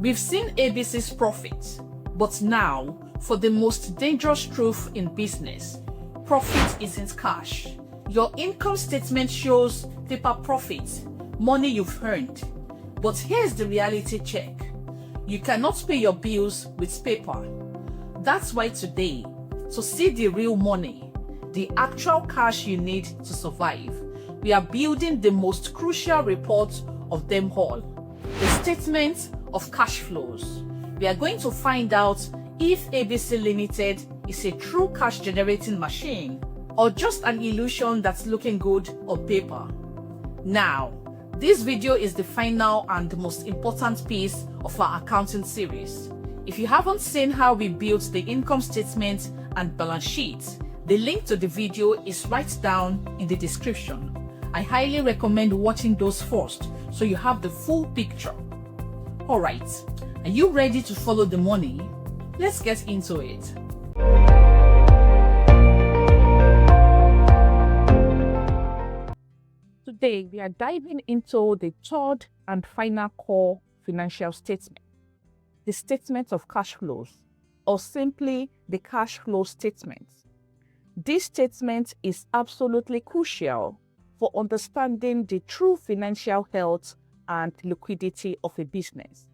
We've seen ABC's profit, but now for the most dangerous truth in business. Profit isn't cash. Your income statement shows paper profit, money you've earned. But here's the reality check. You cannot pay your bills with paper. That's why today, to see the real money, the actual cash you need to survive, we are building the most crucial report of them all, the statement of cash flows. We are going to find out if ABC Limited is a true cash generating machine or just an illusion that's looking good on paper. Now, this video is the final and most important piece of our accounting series. If you haven't seen how we built the income statement and balance sheet, the link to the video is right down in the description. I highly recommend watching those first so you have the full picture. Alright, are you ready to follow the money? Let's get into it. Today, we are diving into the third and final core financial statement, the statement of cash flows, or simply the cash flow statement. This statement is absolutely crucial for understanding the true financial health and liquidity of a business.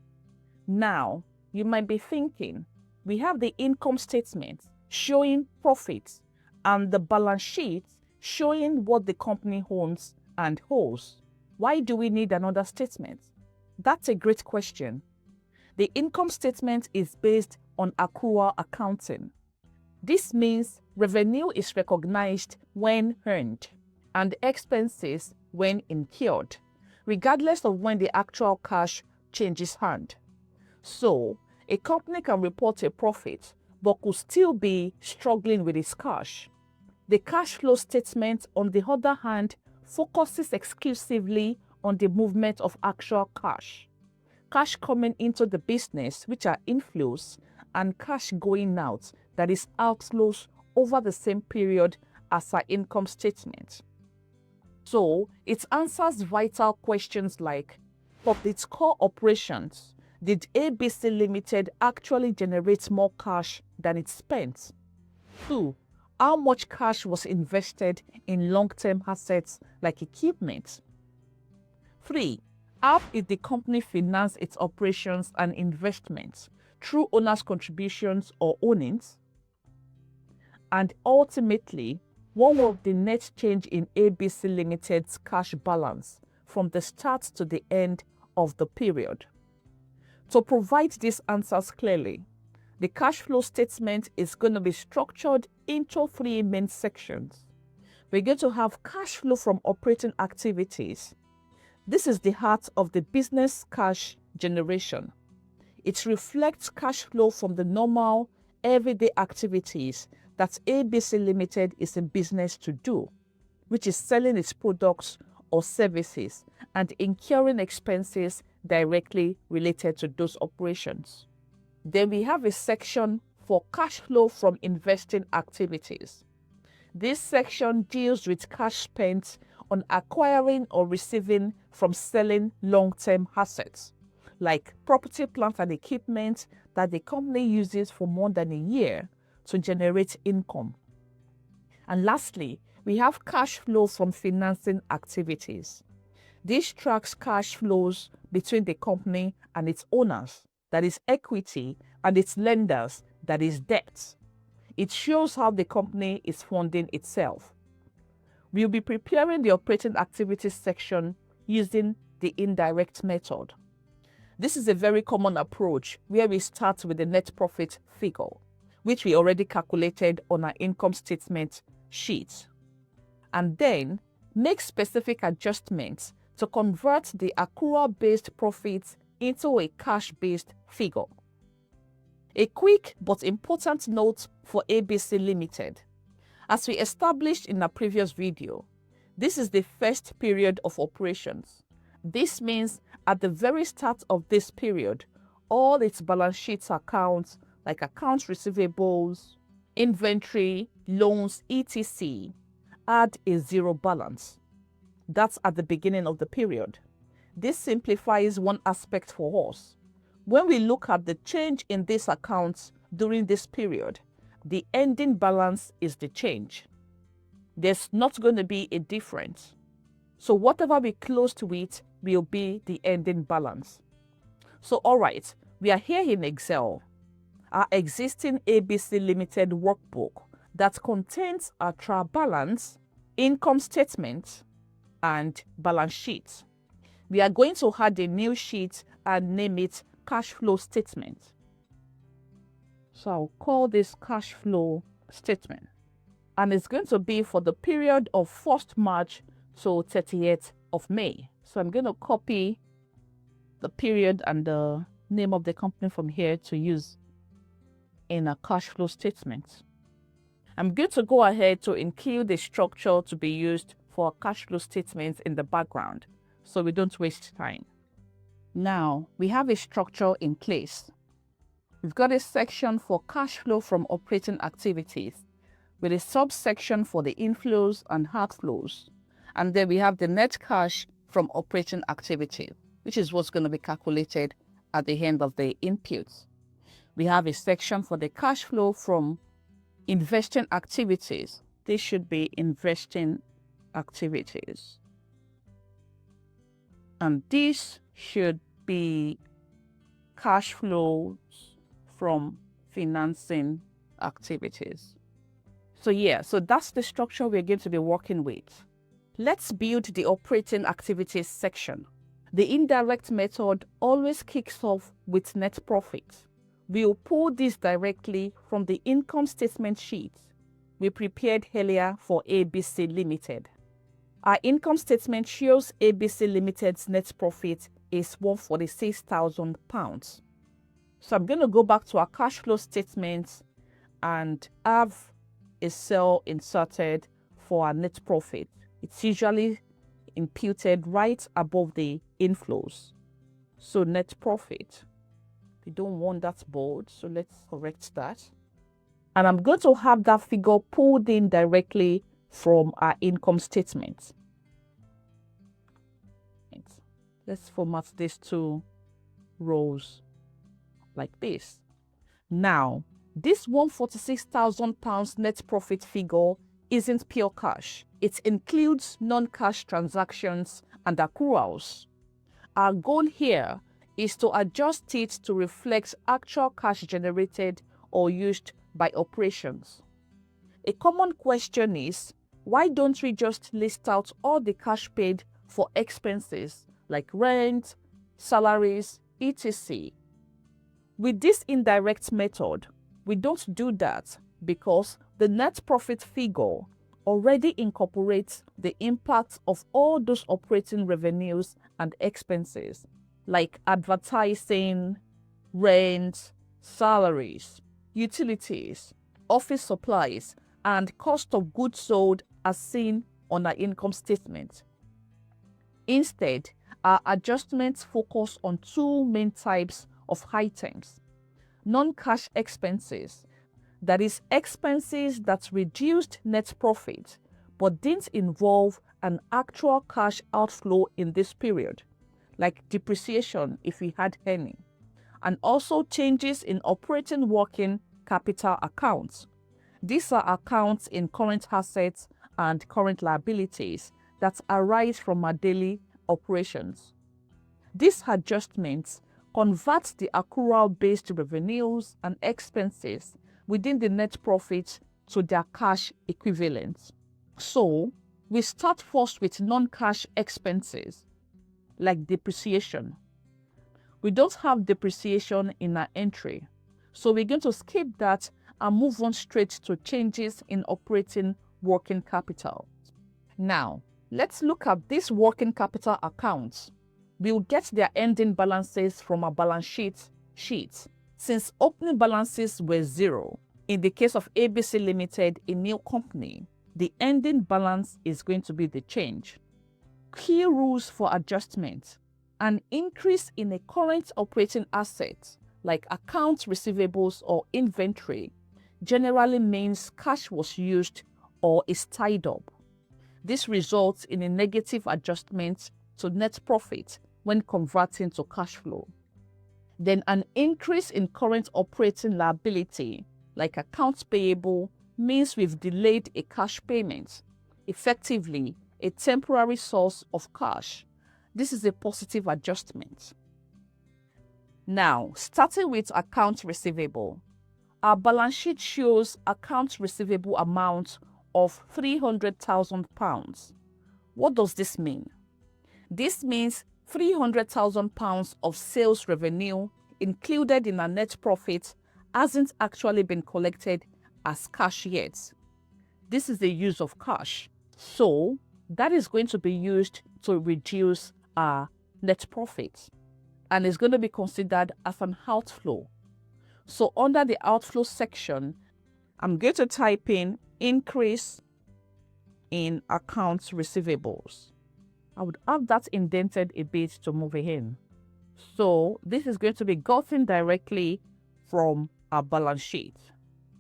Now, you might be thinking, we have the income statement showing profits and the balance sheet showing what the company owns and holds. Why do we need another statement? That's a great question. The income statement is based on accrual accounting. This means revenue is recognized when earned and expenses when incurred, regardless of when the actual cash changes hand. So, a company can report a profit but could still be struggling with its cash. The cash flow statement, on the other hand, focuses exclusively on the movement of actual cash. Cash coming into the business, which are inflows, and cash going out, that is outflows over the same period as our income statement. So, it answers vital questions like, of its core operations, did ABC Limited actually generate more cash than it spent? 2. How much cash was invested in long-term assets like equipment? 3. How did the company finance its operations and investments through owners' contributions or earnings? And ultimately, what was the net change in ABC Limited's cash balance from the start to the end of the period? To provide these answers clearly, the cash flow statement is going to be structured into 3 main sections. We're going to have cash flow from operating activities. This is the heart of the business cash generation. It reflects cash flow from the normal, everyday activities that ABC Limited is in business to do, which is selling its products or services and incurring expenses directly related to those operations. Then we have a section for cash flow from investing activities. This section deals with cash spent on acquiring or receiving from selling long-term assets, like property, plant, and equipment that the company uses for more than a year to generate income. And lastly, we have cash flow from financing activities. This tracks cash flows between the company and its owners, that is equity, and its lenders, that is debt. It shows how the company is funding itself. We'll be preparing the operating activities section using the indirect method. This is a very common approach where we start with the net profit figure, which we already calculated on our income statement sheet, and then make specific adjustments to convert the accrual-based profits into a cash-based figure. A quick but important note for ABC Limited. As we established in our previous video, this is the first period of operations. This means at the very start of this period, all its balance sheet accounts like accounts receivables, inventory, loans, etc. add a zero balance. That's at the beginning of the period. This simplifies one aspect for us. When we look at the change in these accounts during this period, the ending balance is the change. There's not going to be a difference. So whatever we closed with will be the ending balance. So all right, we are here in Excel, our existing ABC Limited workbook that contains our trial balance, income statement, and balance sheet. We are going to add a new sheet and name it cash flow statement. So I'll call this cash flow statement. And it's going to be for the period of 1st March to 30th of May. So I'm going to copy the period and the name of the company from here to use in a cash flow statement. I'm going to go ahead to include the structure to be used for a cash flow statement in the background, so we don't waste time. Now, we have a structure in place. We've got a section for cash flow from operating activities, with a subsection for the inflows and outflows. And then we have the net cash from operating activity, which is what's going to be calculated at the end of the inputs. We have a section for the cash flow from investing activities. This should be investing activities. And this should be cash flows from financing activities. So that's the structure we're going to be working with. Let's build the operating activities section. The indirect method always kicks off with net profit. We'll pull this directly from the income statement sheet we prepared earlier for ABC Limited. Our income statement shows ABC Limited's net profit is £146,000. So I'm going to go back to our cash flow statement and have a cell inserted for our net profit. It's usually imputed right above the inflows. So net profit. We don't want that bold, so let's correct that. And I'm going to have that figure pulled in directly from our income statement. Let's format these 2 rows like this. Now, this £146,000 net profit figure isn't pure cash. It includes non-cash transactions and accruals. Our goal here is to adjust it to reflect actual cash generated or used by operations. A common question is, why don't we just list out all the cash paid for expenses like rent, salaries, etc.? With this indirect method, we don't do that because the net profit figure already incorporates the impact of all those operating revenues and expenses like advertising, rent, salaries, utilities, office supplies, and cost of goods sold as seen on our income statement. Instead, our adjustments focus on 2 main types of items: non-cash expenses, that is, expenses that reduced net profit but didn't involve an actual cash outflow in this period, like depreciation if we had any, and also changes in operating working capital accounts. These are accounts in current assets and current liabilities that arise from our daily operations. These adjustments convert the accrual-based revenues and expenses within the net profit to their cash equivalents. So, we start first with non-cash expenses, like depreciation. We don't have depreciation in our entry, so we're going to skip that and move on straight to changes in operating working capital. Now, let's look at these working capital accounts. We'll get their ending balances from our balance sheet. Since opening balances were 0, in the case of ABC Limited, a new company, the ending balance is going to be the change. Key rules for adjustment: an increase in a current operating asset, like accounts receivables or inventory, generally means cash was used or is tied up. This results in a negative adjustment to net profit when converting to cash flow. Then an increase in current operating liability, like accounts payable, means we've delayed a cash payment, effectively a temporary source of cash. This is a positive adjustment. Now, starting with accounts receivable. Our balance sheet shows accounts receivable amount of £300,000. What does this mean? This means £300,000 of sales revenue included in our net profit hasn't actually been collected as cash yet. This is the use of cash. So that is going to be used to reduce our net profit and is going to be considered as an outflow. So under the outflow section, I'm going to type in increase in accounts receivables. I would have that indented a bit to move it in. So this is going to be gotten directly from our balance sheet,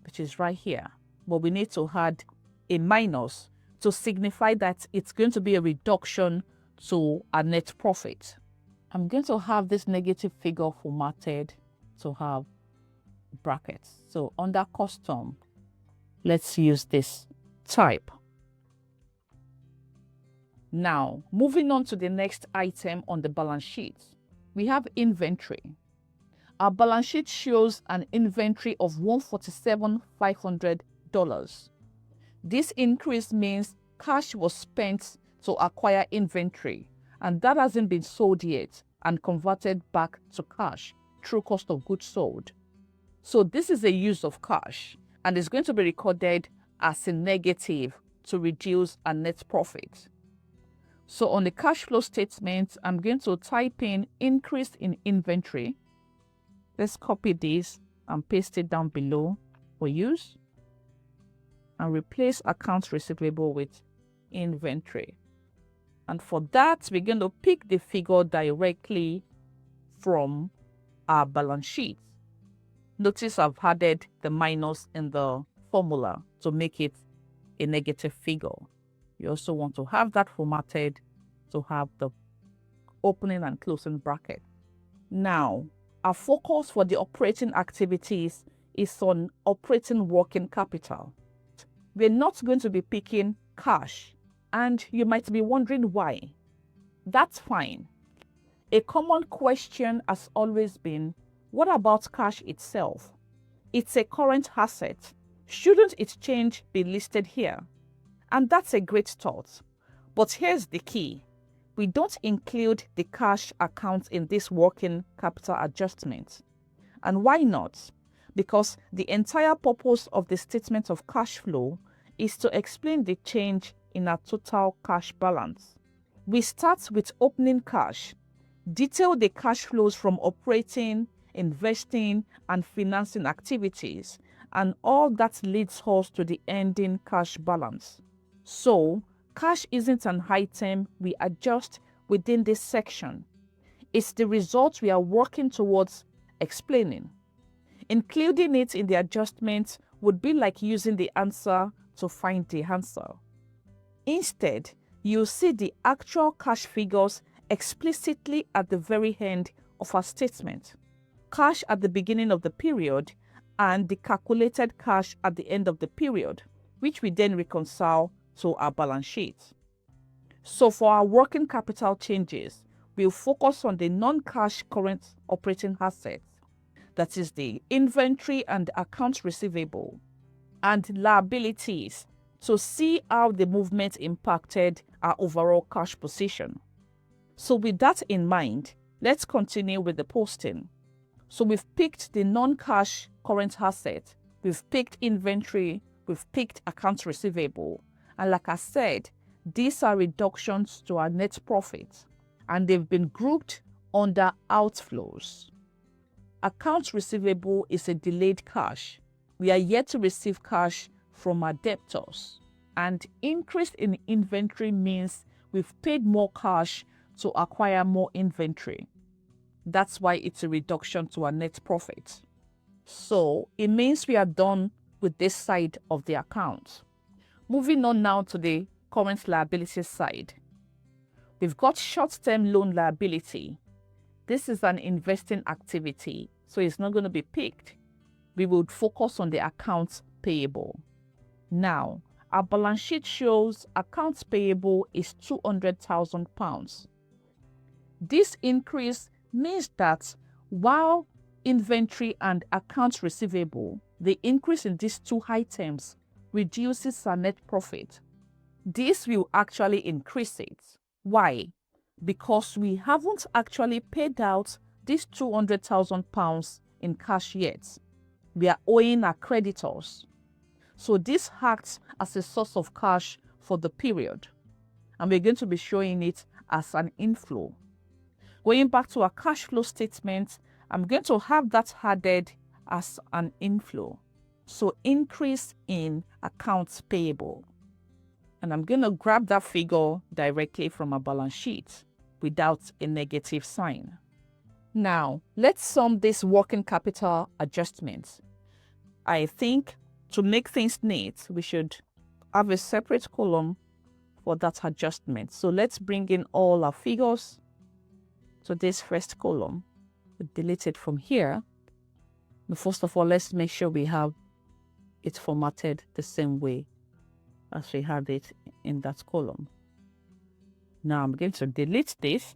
which is right here. But we need to add a minus to signify that it's going to be a reduction to our net profit. I'm going to have this negative figure formatted to have brackets. So under custom, let's use this type. Now, moving on to the next item on the balance sheet, we have inventory. Our balance sheet shows an inventory of $147,500. This increase means cash was spent to acquire inventory, and that hasn't been sold yet and converted back to cash through cost of goods sold. So this is a use of cash and is going to be recorded as a negative to reduce our net profit. So on the cash flow statement, I'm going to type in increase in inventory. Let's copy this and paste it down below for use and replace accounts receivable with inventory. And for that, we're going to pick the figure directly from our balance sheet. Notice I've added the minus in the formula to make it a negative figure. You also want to have that formatted to have the opening and closing bracket. Now, our focus for the operating activities is on operating working capital. We're not going to be picking cash, and you might be wondering why. That's fine. A common question has always been, what about cash itself? It's a current asset. Shouldn't its change be listed here? And that's a great thought. But here's the key. We don't include the cash account in this working capital adjustment. And why not? Because the entire purpose of the statement of cash flow is to explain the change in our total cash balance. We start with opening cash, detail the cash flows from operating, investing, and financing activities, and all that leads us to the ending cash balance. So, cash isn't an item we adjust within this section. It's the result we are working towards explaining. Including it in the adjustment would be like using the answer to find the answer. Instead, you'll see the actual cash figures explicitly at the very end of our statement. Cash at the beginning of the period and the calculated cash at the end of the period, which we then reconcile to our balance sheet. So for our working capital changes, we'll focus on the non-cash current operating assets, that is the inventory and accounts receivable, and liabilities to see how the movement impacted our overall cash position. So with that in mind, let's continue with the posting. So we've picked the non-cash current asset, we've picked inventory, we've picked accounts receivable. And like I said, these are reductions to our net profit, and they've been grouped under outflows. Accounts receivable is a delayed cash. We are yet to receive cash from our debtors. And increase in inventory means we've paid more cash to acquire more inventory. That's why it's a reduction to our net profit. So it means we are done with this side of the account. Moving on now to the current liability side. We've got short-term loan liability. This is an investing activity, so it's not going to be picked. We would focus on the accounts payable. Now, our balance sheet shows accounts payable is £200,000. This increase means that while inventory and accounts receivable, the increase in these two items reduces our net profit. This will actually increase it. Why? Because we haven't actually paid out this £200,000 in cash yet. We are owing our creditors. So this acts as a source of cash for the period. And we're going to be showing it as an inflow. Going back to our cash flow statement, I'm going to have that added as an inflow. So increase in accounts payable. And I'm going to grab that figure directly from a balance sheet without a negative sign. Now, let's sum this working capital adjustment. I think to make things neat, we should have a separate column for that adjustment. So let's bring in all our figures to this first column. We'll delete it from here. But first of all, let's make sure we have it formatted the same way as we had it in that column. Now I'm going to delete this,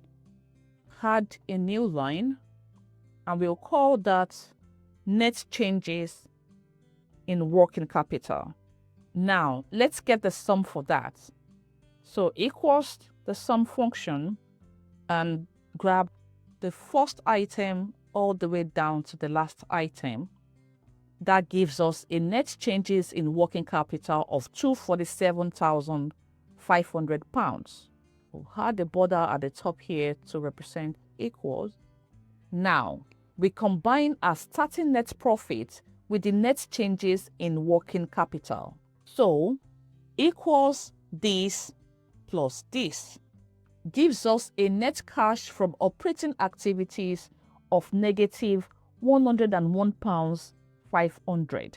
add a new line, and we'll call that net changes in working capital. Now let's get the sum for that. So equals the sum function and grab the first item all the way down to the last item. That gives us a net changes in working capital of £247,500. We'll add the border at the top here to represent equals. Now, we combine our starting net profit with the net changes in working capital. So, equals this plus this gives us a net cash from operating activities of negative £101,500.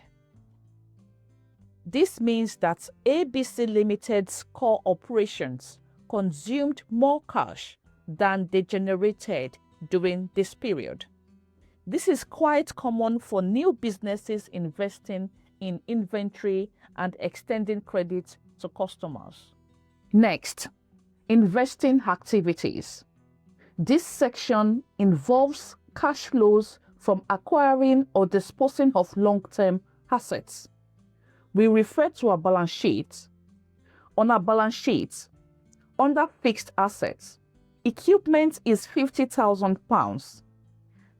This means that ABC Limited's core operations consumed more cash than they generated during this period. This is quite common for new businesses investing in inventory and extending credit to customers. Next, investing activities. This section involves cash flows from acquiring or disposing of long-term assets. We refer to our balance sheet. On our balance sheet, under fixed assets, equipment is £50,000.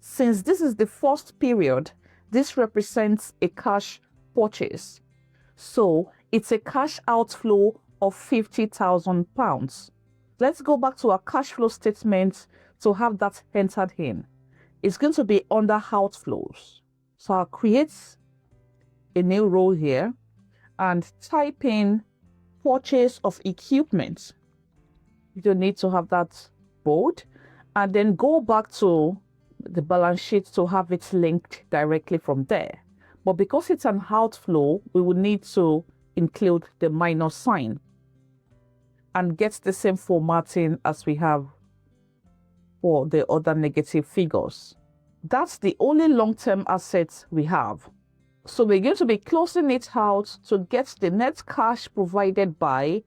Since this is the first period, this represents a cash purchase. So it's a cash outflow of £50,000. Let's go back to our cash flow statement to have that entered in. It's going to be under outflows. So I'll create a new row here and type in purchase of equipment. You don't need to have that bold. And then go back to the balance sheet to have it linked directly from there. But because it's an outflow, we will need to include the minus sign and get the same formatting as we have for the other negative figures. That's the only long-term assets we have. So we're going to be closing it out to get the net cash provided by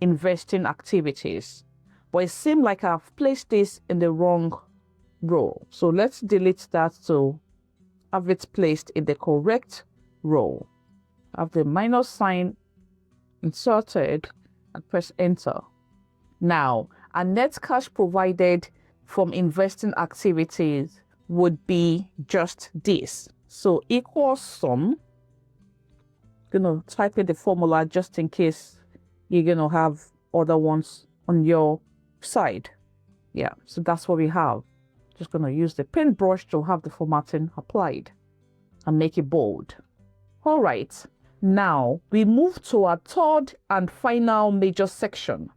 investing activities. But it seemed like I've placed this in the wrong row. So let's delete that to have it placed in the correct row. Have the minus sign inserted and press enter. Now, our net cash provided from investing activities would be just this. So equals sum. Gonna type in the formula just in case you're gonna have other ones on your side. Yeah, so that's what we have. Just gonna use the paintbrush to have the formatting applied and make it bold. All right, now we move to our third and final major section,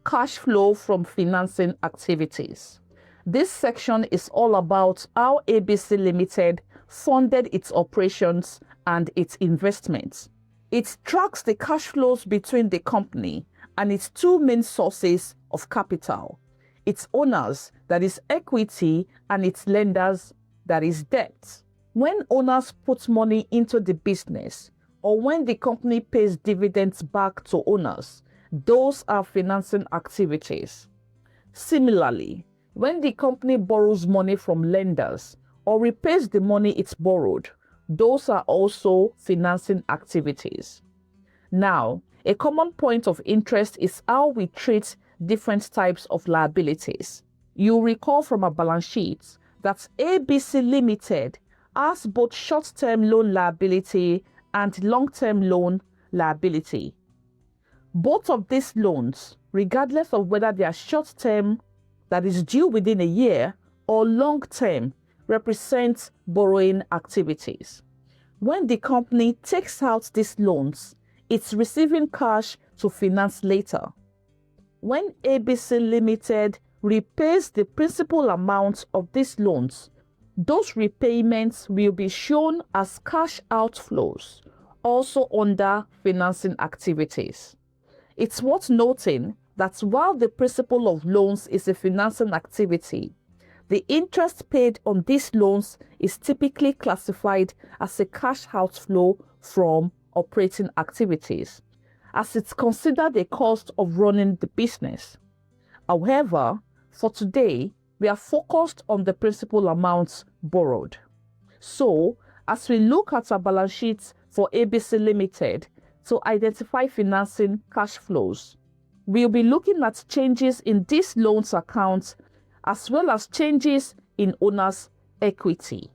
cash flow from financing activities. This section is all about how ABC Limited funded its operations and its investments. It tracks the cash flows between the company and its two main sources of capital, its owners, that is equity, and its lenders, that is debt. When owners put money into the business, or when the company pays dividends back to owners, those are financing activities. Similarly, when the company borrows money from lenders or repays the money it's borrowed, those are also financing activities. Now, a common point of interest is how we treat different types of liabilities. You'll recall from our balance sheet that ABC Limited has both short-term loan liability and long-term loan liability. Both of these loans, regardless of whether they are short-term, that is due within a year, or long-term, represent borrowing activities. When the company takes out these loans, it's receiving cash to finance later. When ABC Limited repays the principal amount of these loans, those repayments will be shown as cash outflows, also under financing activities. It's worth noting that while the principal of loans is a financing activity, the interest paid on these loans is typically classified as a cash outflow from operating activities, as it's considered a cost of running the business. However, for today, we are focused on the principal amounts borrowed. So, as we look at our balance sheets for ABC Limited to identify financing cash flows, we'll be looking at changes in these loans accounts as well as changes in owner's equity.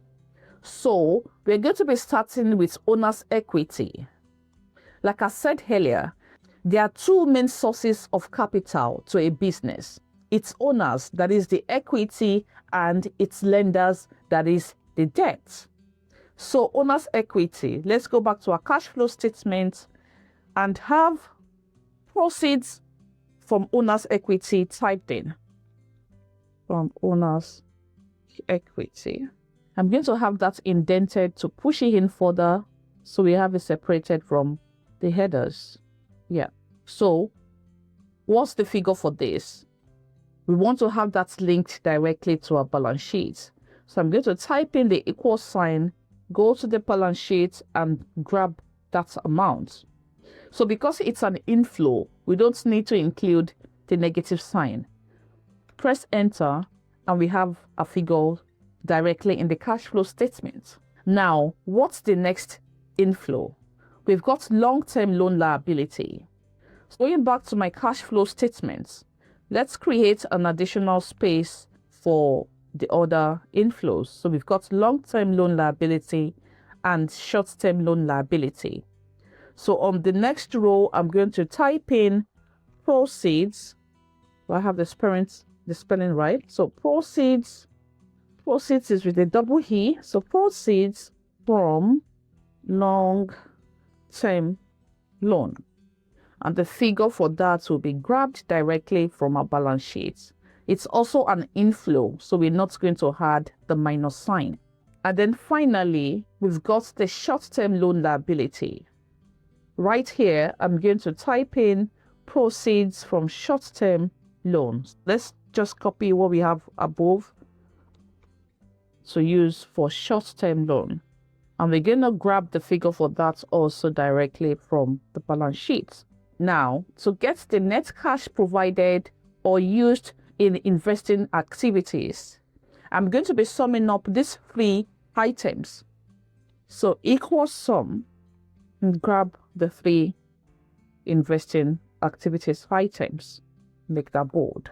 So, we're going to be starting with owner's equity. Like I said earlier, there are two main sources of capital to a business. Its owners, that is the equity, and its lenders, that is the debt. So, owner's equity, let's go back to our cash flow statement and have proceeds from owner's equity typed in. From owner's equity. I'm going to have that indented to push it in further so we have it separated from the headers. Yeah. So, what's the figure for this? We want to have that linked directly to our balance sheet. So I'm going to type in the equal sign, go to the balance sheet and grab that amount. So because it's an inflow, we don't need to include the negative sign. Press enter and we have a figure directly in the cash flow statement. Now, what's the next inflow? We've got long-term loan liability. So going back to my cash flow statement, let's create an additional space for the other inflows. So we've got long-term loan liability and short-term loan liability. So on the next row, I'm going to type in proceeds. I have the spelling right. So proceeds is with a double E. So proceeds from long-term loan. And the figure for that will be grabbed directly from our balance sheet. It's also an inflow, so we're not going to add the minus sign. And then finally, we've got the short-term loan liability. Right here, I'm going to type in proceeds from short-term loans. Let's just copy what we have above to use for short-term loan. And we're going to grab the figure for that also directly from the balance sheet. Now, to get the net cash provided or used in investing activities, I'm going to be summing up these three items. So equal sum, and grab the three investing activities items. Make that bold.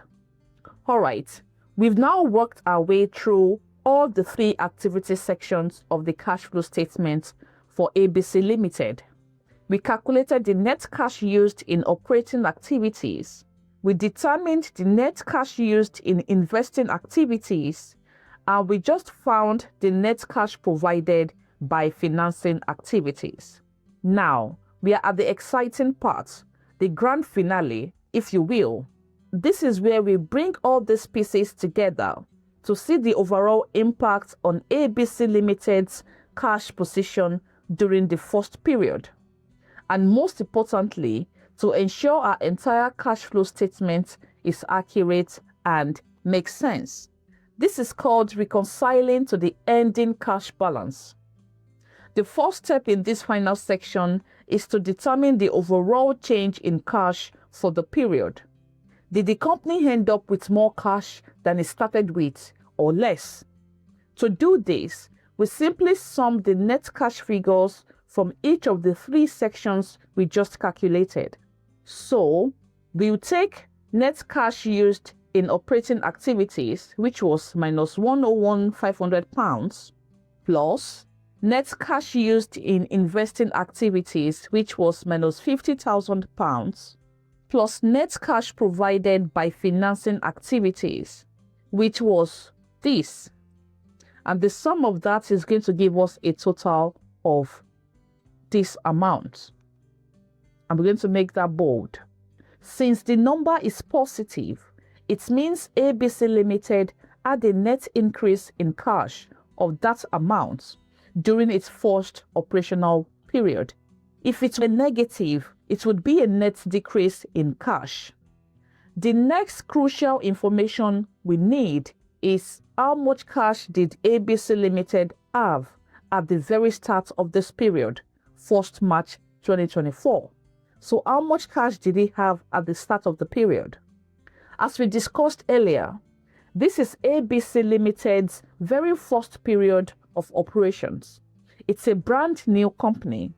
All right, we've now worked our way through all the three activity sections of the cash flow statement for ABC Limited. We calculated the net cash used in operating activities. We determined the net cash used in investing activities, and we just found the net cash provided by financing activities. Now, we are at the exciting part, the grand finale, if you will. This is where we bring all these pieces together to see the overall impact on ABC Limited's cash position during the first period. And most importantly, to ensure our entire cash flow statement is accurate and make sense. This is called reconciling to the ending cash balance. The first step in this final section is to determine the overall change in cash for the period. Did the company end up with more cash than it started with or less? To do this, we simply sum the net cash figures from each of the three sections we just calculated. So, we'll take net cash used in operating activities, which was minus £101,500, plus net cash used in investing activities, which was minus £50,000, plus net cash provided by financing activities, which was this. And the sum of that is going to give us a total of this amount. I'm going to make that bold. Since the number is positive, it means ABC Limited had a net increase in cash of that amount during its first operational period. If it were negative, it would be a net decrease in cash. The next crucial information we need is how much cash did ABC Limited have at the very start of this period, 1st March 2024. So how much cash did he have at the start of the period? As we discussed earlier, this is ABC Limited's very first period of operations. It's a brand new company.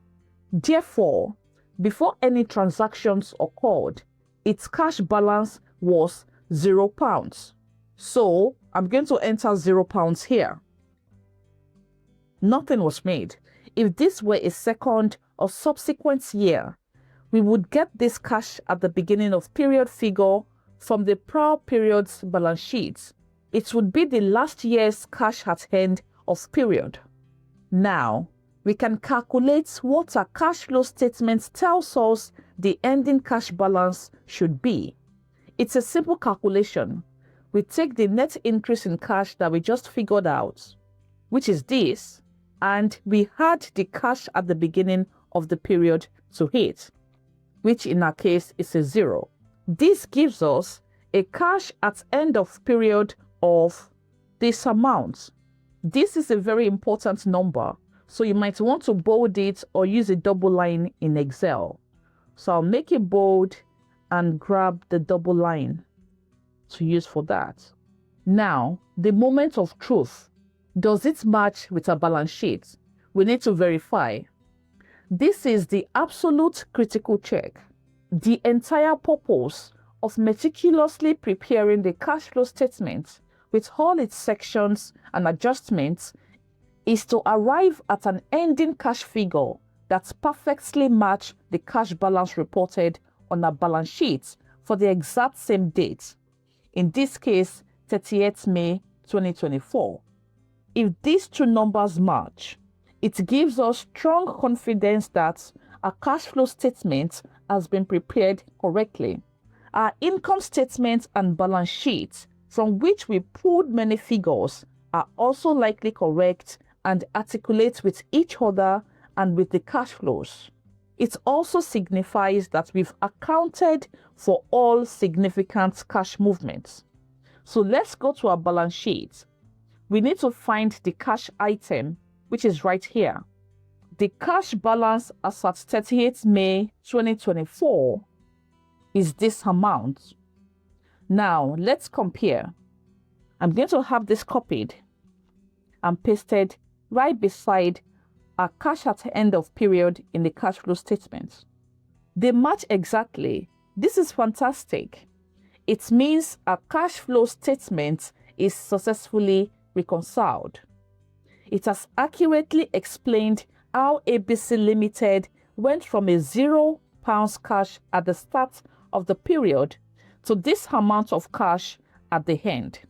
Therefore, before any transactions occurred, its cash balance was £0. So I'm going to enter £0 here. Nothing was made. If this were a second or subsequent year, we would get this cash at the beginning of period figure from the prior period's balance sheet. It would be the last year's cash at end of period. Now, we can calculate what our cash flow statement tells us the ending cash balance should be. It's a simple calculation. We take the net increase in cash that we just figured out, which is this, and we add the cash at the beginning of the period to it, which in our case is a 0. This gives us a cash at end of period of this amount. This is a very important number, so you might want to bold it or use a double line in Excel. So I'll make it bold and grab the double line to use for that. Now, the moment of truth. Does it match with our balance sheet? We need to verify. This is the absolute critical check. The entire purpose of meticulously preparing the cash flow statement with all its sections and adjustments is to arrive at an ending cash figure that perfectly matches the cash balance reported on our balance sheet for the exact same date. In this case, 30th May 2024. If these two numbers match, it gives us strong confidence that our cash flow statement has been prepared correctly. Our income statement and balance sheet, from which we pulled many figures, are also likely correct and articulate with each other and with the cash flows. It also signifies that we've accounted for all significant cash movements. So let's go to our balance sheet. We need to find the cash item, which is right here. The cash balance as at 30th May 2024 is this amount. Now, let's compare. I'm going to have this copied and pasted right beside our cash at end of period in the cash flow statement. They match exactly. This is fantastic. It means our cash flow statement is successfully reconciled. It has accurately explained how ABC Limited went from a £0 cash at the start of the period to this amount of cash at the end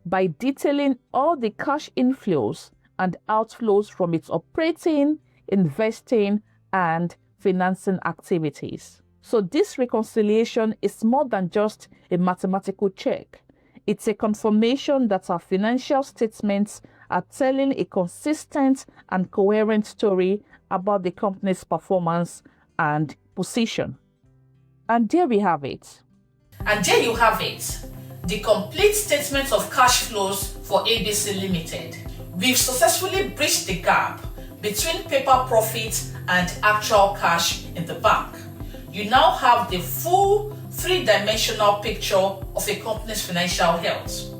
by detailing all the cash inflows and outflows from its operating, investing, and financing activities. So this reconciliation is more than just a mathematical check. It's a confirmation that our financial statements are telling a consistent and coherent story about the company's performance and position. And there we have it. And there you have it. the complete statement of cash flows for ABC Limited. We've successfully bridged the gap between paper profits and actual cash in the bank. You now have the full three-dimensional picture of a company's financial health.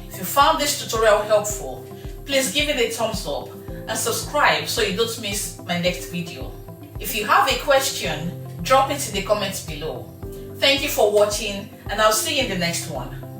If you found this tutorial helpful, please give it a thumbs up and subscribe so you don't miss my next video. If you have a question, drop it in the comments below. Thank you for watching, and I'll see you in the next one.